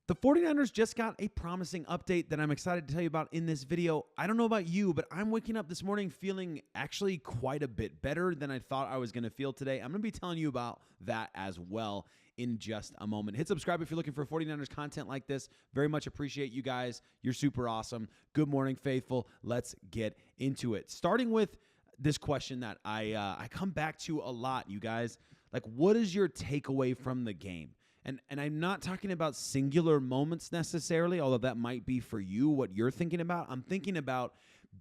The 49ers just got a promising update that I'm excited to tell you about in this video. I don't know about you, but I'm waking up this morning feeling actually quite a bit better than I thought I was going to feel today. I'm going to be telling you about that as well in just a moment. Hit subscribe if you're looking for 49ers content like this. Very much appreciate you guys. You're super awesome. Good morning, faithful. Let's get into it. Starting with this question that I come back to a lot, you guys. Like, what is your takeaway from the game? And I'm not talking about singular moments necessarily, although that might be for you what you're thinking about. I'm thinking about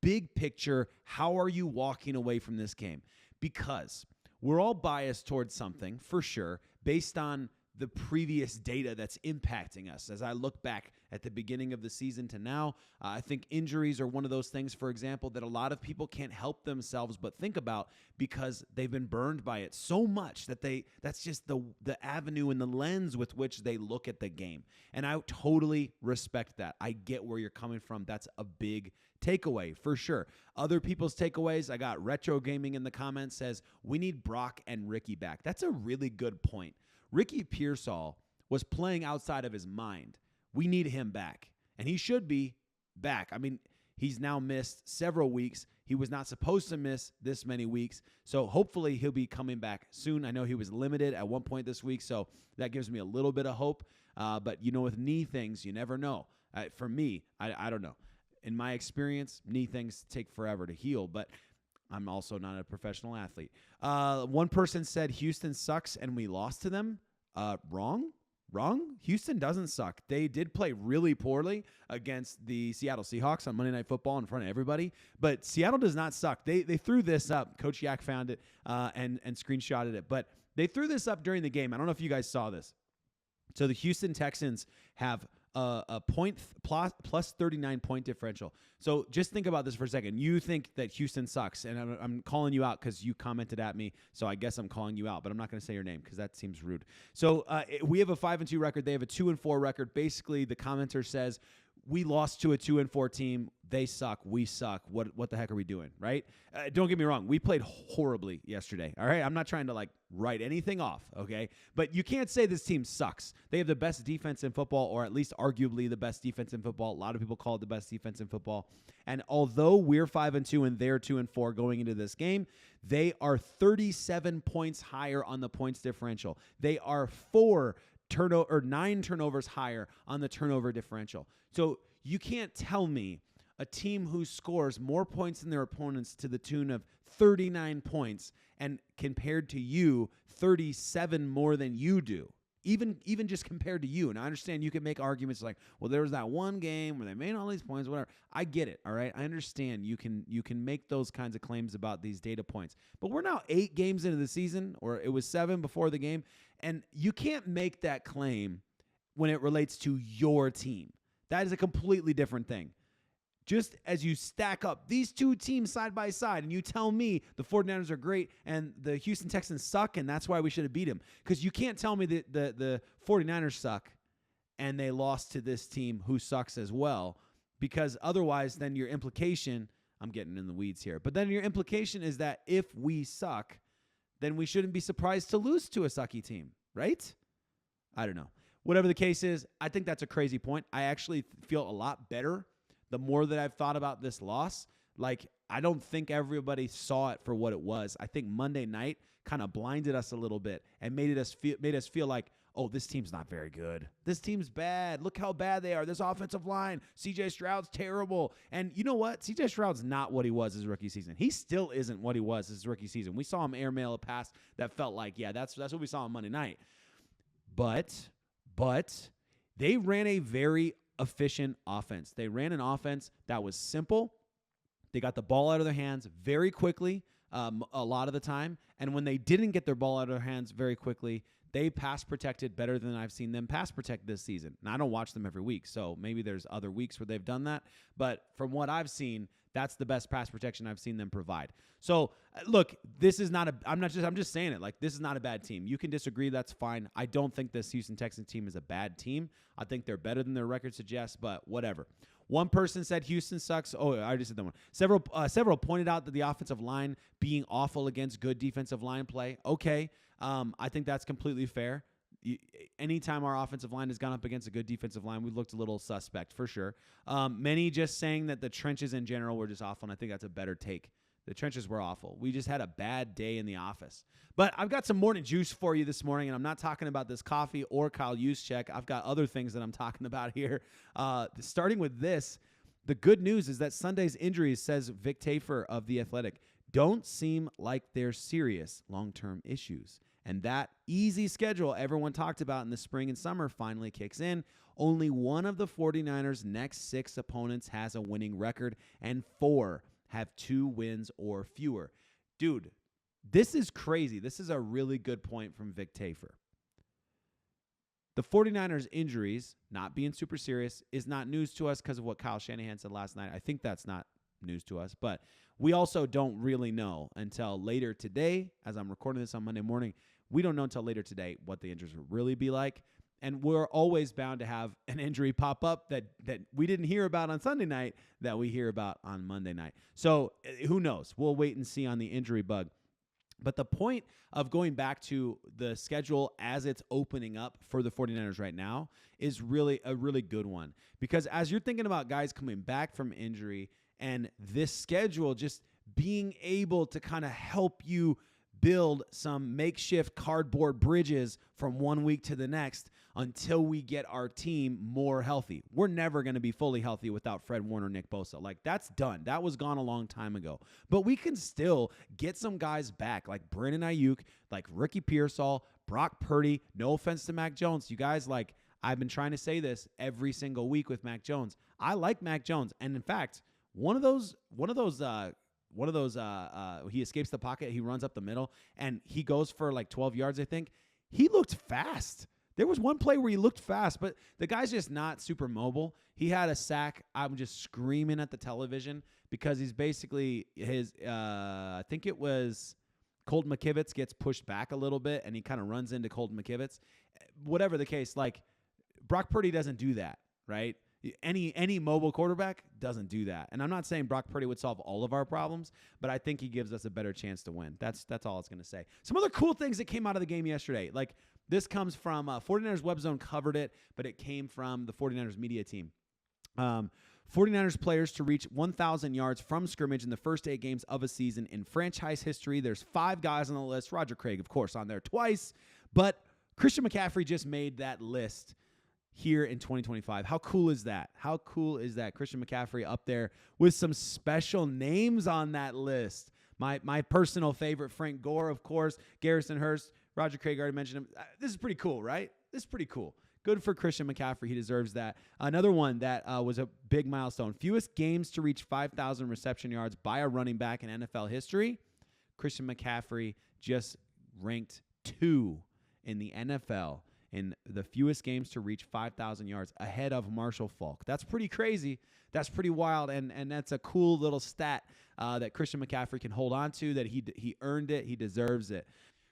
big picture. How are you walking away from this game? Because we're all biased towards something, for sure, based on the previous data that's impacting us. As I look back at the beginning of the season to now, I think injuries are one of those things, for example, that a lot of people can't help themselves but think about because they've been burned by it so much that that's just the avenue and the lens with which they look at the game. And I totally respect that. I get where you're coming from. That's a big takeaway for sure. Other people's takeaways, I got Retro Gaming in the comments says, we need Brock and Ricky back. That's a really good point. Ricky Pearsall was playing outside of his mind. We need him back, and he should be back. I mean, he's now missed several weeks. He was not supposed to miss this many weeks, so hopefully he'll be coming back soon. I know he was limited at one point this week, so that gives me a little bit of hope. But, you know, with knee things, you never know. For me, I don't know. In my experience, knee things take forever to heal, but I'm also not a professional athlete. One person said Houston sucks and we lost to them. Wrong. Houston doesn't suck. They did play really poorly against the Seattle Seahawks on Monday Night Football in front of everybody, but Seattle does not suck. They threw this up. Coach Yak found it and screenshotted it, but they threw this up during the game. I don't know if you guys saw this. So the Houston Texans have a point plus 39 point differential. So just think about this for a second. You think that Houston sucks, and I'm calling you out because you commented at me. So I guess I'm calling you out, but I'm not going to say your name because that seems rude. So we have a 5-2 record. They have a 2-4 record. Basically, the commenter says we lost to a 2-4 team. They suck. We suck. What the heck are we doing, right? Don't get me wrong. We played horribly yesterday, all right? I'm not trying to, like, write anything off, okay? But you can't say this team sucks. They have the best defense in football, or at least arguably the best defense in football. A lot of people call it the best defense in football. And although we're 5-2 and they're 2-4 going into this game, they are 37 points higher on the points differential. They are 9 turnovers higher on the turnover differential. So you can't tell me a team who scores more points than their opponents to the tune of 39 points and compared to you, 37 more than you do. Even just compared to you. And I understand you can make arguments like, well, there was that one game where they made all these points, whatever. I get it, all right? I understand you can make those kinds of claims about these data points. But we're now 8 games into the season, or it was 7 before the game, and you can't make that claim when it relates to your team. That is a completely different thing. Just as you stack up these two teams side by side and you tell me the 49ers are great and the Houston Texans suck and that's why we should have beat them. Because you can't tell me that the 49ers suck and they lost to this team who sucks as well. Because otherwise, then your implication, I'm getting in the weeds here, but then your implication is that if we suck, then we shouldn't be surprised to lose to a sucky team, right? I don't know. Whatever the case is, I think that's a crazy point. I actually feel a lot better the more that I've thought about this loss. Like, I don't think everybody saw it for what it was. I think Monday night kind of blinded us a little bit and made us feel like, oh, this team's not very good. This team's bad. Look how bad they are. This offensive line, C.J. Stroud's terrible. And you know what? C.J. Stroud's not what he was his rookie season. He still isn't what he was his rookie season. We saw him airmail a pass that felt like, yeah, that's what we saw on Monday night. But they ran a very efficient offense. They ran an offense that was simple. They got the ball out of their hands very quickly a lot of the time. And when they didn't get their ball out of their hands very quickly, they pass protected better than I've seen them pass protect this season. And I don't watch them every week, so maybe there's other weeks where they've done that. But from what I've seen, that's the best pass protection I've seen them provide. So, look, this is not I'm just saying it. Like, this is not a bad team. You can disagree. That's fine. I don't think this Houston Texans team is a bad team. I think they're better than their record suggests, but whatever. One person said Houston sucks. Oh, I already said that one. Several pointed out that the offensive line being awful against good defensive line play. Okay, I think that's completely fair. anytime our offensive line has gone up against a good defensive line, we looked a little suspect for sure. Many just saying that the trenches in general were just awful, and I think that's a better take. The trenches were awful. We just had a bad day in the office. But I've got some morning juice for you this morning, and I'm not talking about this coffee or Kyle Juszczyk. I've got other things that I'm talking about here. Starting with this, the good news is that Sunday's injuries, says Vic Tafur of The Athletic, don't seem like they're serious long-term issues. And that easy schedule everyone talked about in the spring and summer finally kicks in. Only one of the 49ers' next 6 opponents has a winning record, and 4 have 2 wins or fewer. Dude, this is crazy. This is a really good point from Vic Tafur. The 49ers' injuries, not being super serious, is not news to us because of what Kyle Shanahan said last night. I think that's not news to us, but we also don't really know until later today. As I'm recording this on Monday morning, we don't know until later today what the injuries will really be like. And we're always bound to have an injury pop up that we didn't hear about on Sunday night that we hear about on Monday night. So who knows? We'll wait and see on the injury bug. But the point of going back to the schedule as it's opening up for the 49ers right now is really a really good one. Because as you're thinking about guys coming back from injury and this schedule just being able to kind of help you build some makeshift cardboard bridges from one week to the next until we get our team more healthy. We're never going to be fully healthy without Fred Warner, Nick Bosa. Like, that's done. That was gone a long time ago. But we can still get some guys back, like Brandon Aiyuk, like Ricky Pearsall, Brock Purdy. No offense to Mac Jones. You guys, like, I've been trying to say this every single week with Mac Jones. I like Mac Jones. And in fact, one of those he escapes the pocket, he runs up the middle, and he goes for like 12 yards, I think. He looked fast. There was one play where he looked fast, but the guy's just not super mobile. He had a sack. I'm just screaming at the television because he's basically I think it was Colton McKivitz gets pushed back a little bit, and he kind of runs into Colton McKivitz. Whatever the case, like, Brock Purdy doesn't do that, right? Any mobile quarterback doesn't do that. And I'm not saying Brock Purdy would solve all of our problems, but I think he gives us a better chance to win. That's all I was going to say. Some other cool things that came out of the game yesterday. Like, this comes from 49ers Web Zone covered it, but it came from the 49ers media team. 49ers players to reach 1,000 yards from scrimmage in the first 8 games of a season in franchise history. There's 5 guys on the list. Roger Craig, of course, on there twice. But Christian McCaffrey just made that list here in 2025. How cool is that? How cool is that? Christian McCaffrey up there with some special names on that list. My personal favorite, Frank Gore, of course, Garrison Hurst, Roger Craig already mentioned him. This is pretty cool, right? This is pretty cool. Good for Christian McCaffrey. He deserves that. Another one that was a big milestone. Fewest games to reach 5,000 reception yards by a running back in NFL history. Christian McCaffrey just ranked 2 in the NFL in the fewest games to reach 5,000 yards, ahead of Marshall Faulk. That's pretty crazy. That's pretty wild, and that's a cool little stat that Christian McCaffrey can hold on to, that he earned it. He deserves it.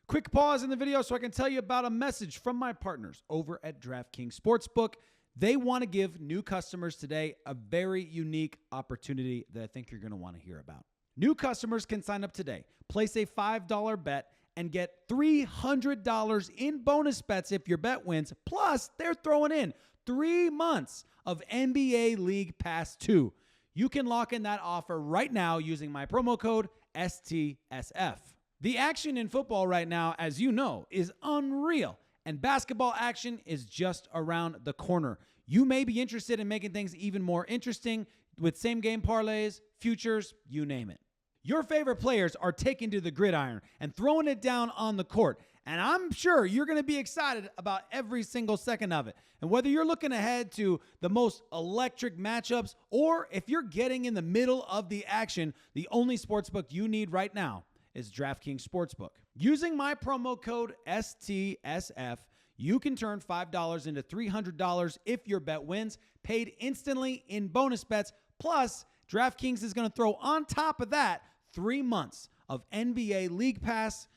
Quick pause in the video so I can tell you about a message from my partners over at DraftKings Sportsbook. They want to give new customers today a very unique opportunity that I think you're going to want to hear about. New customers can sign up today, place a $5 bet, and get $300 in bonus bets if your bet wins. Plus, they're throwing in 3 months of NBA League Pass 2. You can lock in that offer right now using my promo code STSF. The action in football right now, as you know, is unreal, and basketball action is just around the corner. You may be interested in making things even more interesting with same-game parlays, futures, you name it. Your favorite players are taking to the gridiron and throwing it down on the court, and I'm sure you're going to be excited about every single second of it. And whether you're looking ahead to the most electric matchups or if you're getting in the middle of the action, the only sportsbook you need right now is DraftKings Sportsbook. Using my promo code STSF, you can turn $5 into $300 if your bet wins, paid instantly in bonus bets. Plus, DraftKings is going to throw on top of that 3 months of NBA League Pass.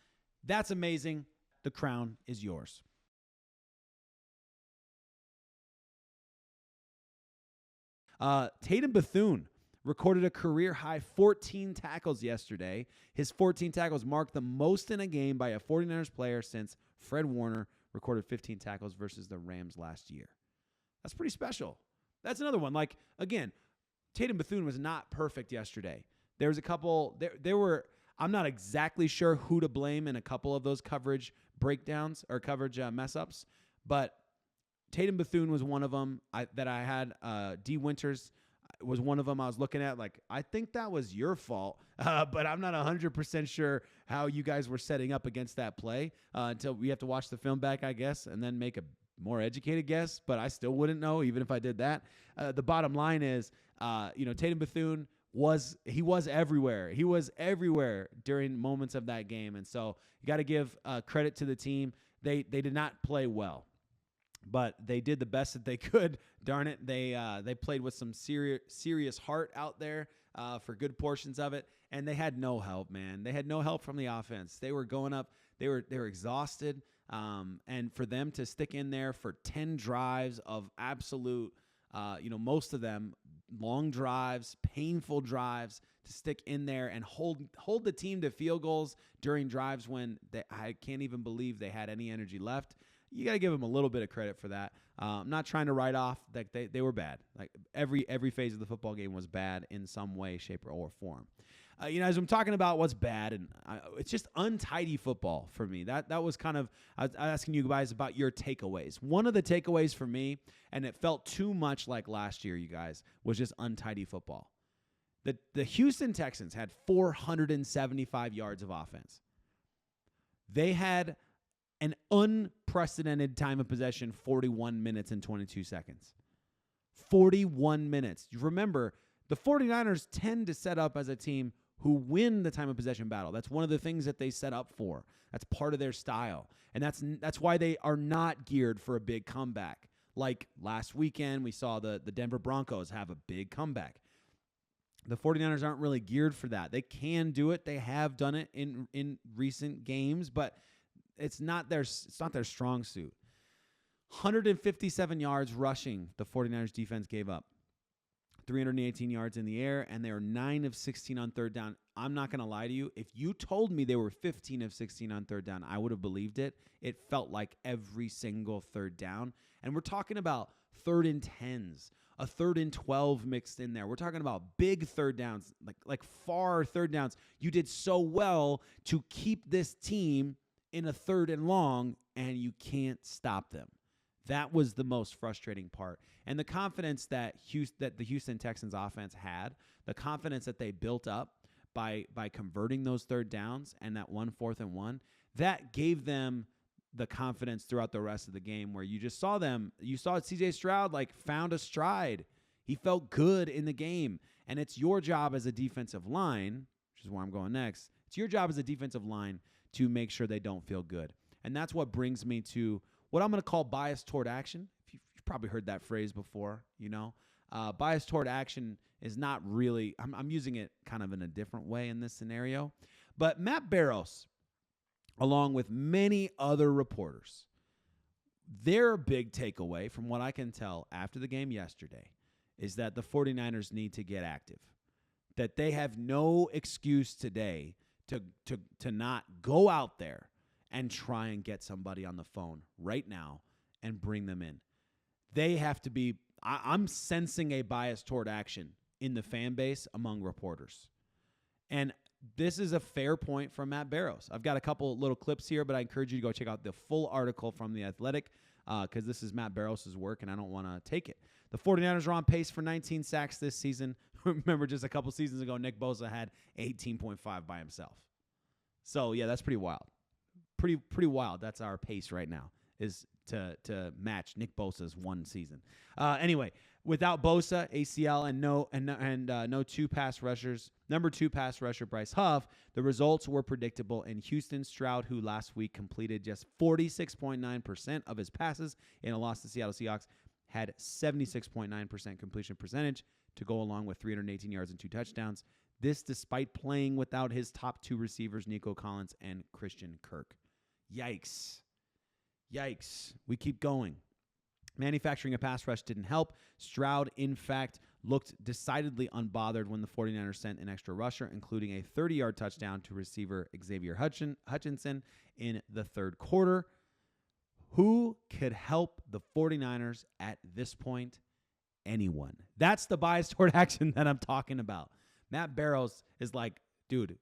That's amazing. The crown is yours. Tatum Bethune recorded a career-high 14 tackles yesterday. His 14 tackles marked the most in a game by a 49ers player since Fred Warner recorded 15 tackles versus the Rams last year. That's pretty special. That's another one. Like, again, Tatum Bethune was not perfect yesterday. There was a couple, there were, I'm not exactly sure who to blame in a couple of those coverage breakdowns or coverage mess-ups, but Tatum Bethune was one of them that I had. D. Winters was one of them I was looking at. Like, I think that was your fault, but I'm not 100% sure how you guys were setting up against that play until we have to watch the film back, I guess, and then make a more educated guess, but I still wouldn't know even if I did that. The bottom line is, Tatum Bethune was everywhere. He was everywhere during moments of that game, and so you got to give credit to the team. They did not play well, but they did the best that they could. Darn it, they played with some serious heart out there for good portions of it, and they had no help, man. They had no help from the offense. They were going up. They were exhausted. And for them to stick in there for 10 drives of absolute, most of them long drives, painful drives, to stick in there and hold the team to field goals during drives when I can't even believe they had any energy left. You got to give them a little bit of credit for that. I'm not trying to write off that they were bad. Like every phase of the football game was bad in some way, shape, or form. As I'm talking about what's bad, and it's just untidy football for me. That was kind of, I was asking you guys about your takeaways. One of the takeaways for me, and it felt too much like last year, you guys, was just untidy football. The Houston Texans had 475 yards of offense. They had an unprecedented time of possession, 41 minutes and 22 seconds. 41 minutes. You remember, the 49ers tend to set up as a team who win the time of possession battle. That's one of the things that they set up for. That's part of their style. And that's why they are not geared for a big comeback. Like last weekend, we saw the Denver Broncos have a big comeback. The 49ers aren't really geared for that. They can do it. They have done it in recent games, but it's not their strong suit. 157 yards rushing the 49ers defense gave up. 318 yards in the air, and they were 9 of 16 on third down. I'm not going to lie to you. If you told me they were 15 of 16 on third down, I would have believed it. It felt like every single third down. And we're talking about 3rd and 10s, a 3rd and 12 mixed in there. We're talking about big third downs, like far third downs. You did so well to keep this team in a 3rd and long, and you can't stop them. That was the most frustrating part. And the confidence that the Houston Texans offense had, the confidence that they built up by converting those third downs and that 1 4th and 1, that gave them the confidence throughout the rest of the game, where you just saw CJ Stroud found a stride. He felt good in the game. And it's your job as a defensive line, which is where I'm going next. It's your job as a defensive line to make sure they don't feel good. And that's what brings me to what I'm going to call bias toward action. You've probably heard that phrase before, Bias toward action is not really, I'm using it kind of in a different way in this scenario. But Matt Barrows, along with many other reporters, their big takeaway from what I can tell after the game yesterday is that the 49ers need to get active. That they have no excuse today to not go out there and try and get somebody on the phone right now and bring them in. They have to be, I'm sensing a bias toward action in the fan base among reporters. And this is a fair point from Matt Barrows. I've got a couple little clips here, but I encourage you to go check out the full article from The Athletic because this is Matt Barrows' work, and I don't want to take it. The 49ers are on pace for 19 sacks this season. Remember, just a couple seasons ago, Nick Bosa had 18.5 by himself. So, yeah, that's pretty wild. Pretty wild. That's our pace right now, is to match Nick Bosa's one season. Anyway, without Bosa, ACL, and no two pass rushers, number 2 pass rusher Bryce Huff, the results were predictable. In Houston, Stroud, who last week completed just 46.9% of his passes in a loss to Seattle Seahawks, had 76.9% completion percentage to go along with 318 yards and 2 touchdowns. This despite playing without his top 2 receivers, Nico Collins and Christian Kirk. Yikes. We keep going. Manufacturing a pass rush didn't help. Stroud, in fact, looked decidedly unbothered when the 49ers sent an extra rusher, including a 30-yard touchdown to receiver Xavier Hutchinson in the third quarter. Who could help the 49ers at this point? Anyone. That's the bias toward action that I'm talking about. Matt Barrows is like, dude,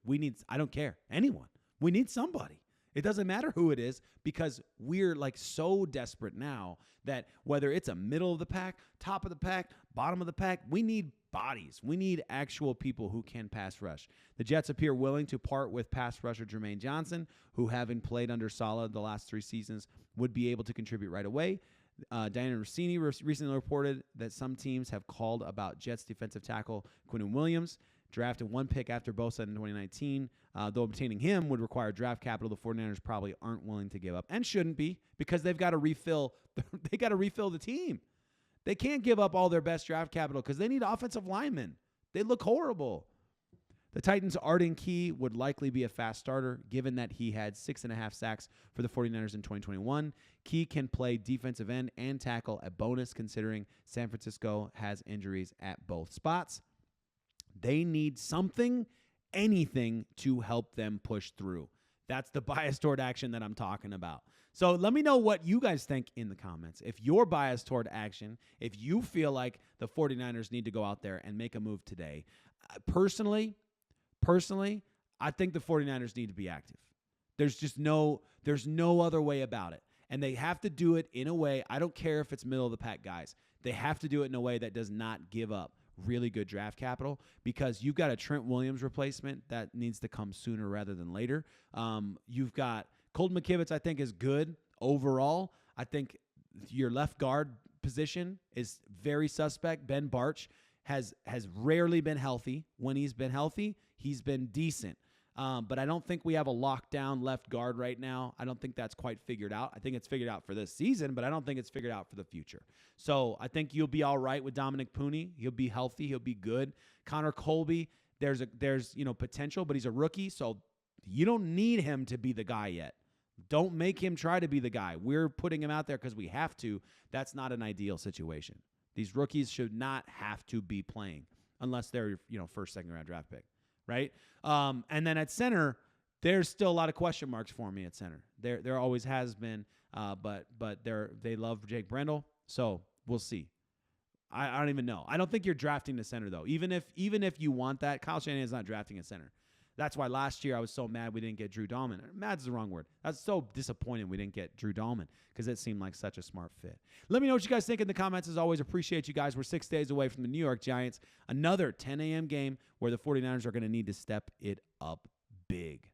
I don't care. Anyone. We need somebody. It doesn't matter who it is because we're like so desperate now that whether it's a middle of the pack, top of the pack, bottom of the pack, we need bodies. We need actual people who can pass rush. The Jets appear willing to part with pass rusher Jermaine Johnson, who, having played under Saleh the last 3 seasons, would be able to contribute right away. Diana Rossini recently reported that some teams have called about Jets defensive tackle Quinnen Williams, drafted 1 pick after Bosa in 2019. Though obtaining him would require draft capital, the 49ers probably aren't willing to give up and shouldn't be because they've got to refill. They got to refill the team. They can't give up all their best draft capital because they need offensive linemen. They look horrible. The Titans' Arden Key would likely be a fast starter, given that he had 6.5 sacks for the 49ers in 2021. Key can play defensive end and tackle, a bonus considering San Francisco has injuries at both spots. They need something, anything to help them push through. That's the bias toward action that I'm talking about. So let me know what you guys think in the comments. If you're biased toward action, if you feel like the 49ers need to go out there and make a move today. Personally, I think the 49ers need to be active. There's no other way about it. And they have to do it in a way, I don't care if it's middle of the pack guys. They have to do it in a way that does not give up really good draft capital because you've got a Trent Williams replacement that needs to come sooner rather than later. You've got Colton McKivitz, I think, is good overall. I think your left guard position is very suspect. Ben Barch has rarely been healthy. When he's been healthy, he's been decent. But I don't think we have a lockdown left guard right now. I don't think that's quite figured out. I think it's figured out for this season, but I don't think it's figured out for the future. So I think you'll be all right with Dominic Puni. He'll be healthy. He'll be good. Connor Colby, there's potential, but he's a rookie, so you don't need him to be the guy yet. Don't make him try to be the guy. We're putting him out there because we have to. That's not an ideal situation. These rookies should not have to be playing unless they're, first, second round draft pick, right? And then at center, there's still a lot of question marks for me at center. There always has been, but they love Jake Brendel, so we'll see. I don't even know. I don't think you're drafting the center though. Even if you want that, Kyle Shanahan's not drafting a center. That's why last year I was so mad we didn't get Drew Dahlman. Mad's the wrong word. I was so disappointed we didn't get Drew Dahlman because it seemed like such a smart fit. Let me know what you guys think in the comments. As always, appreciate you guys. We're 6 days away from the New York Giants. Another 10 a.m. game where the 49ers are going to need to step it up big.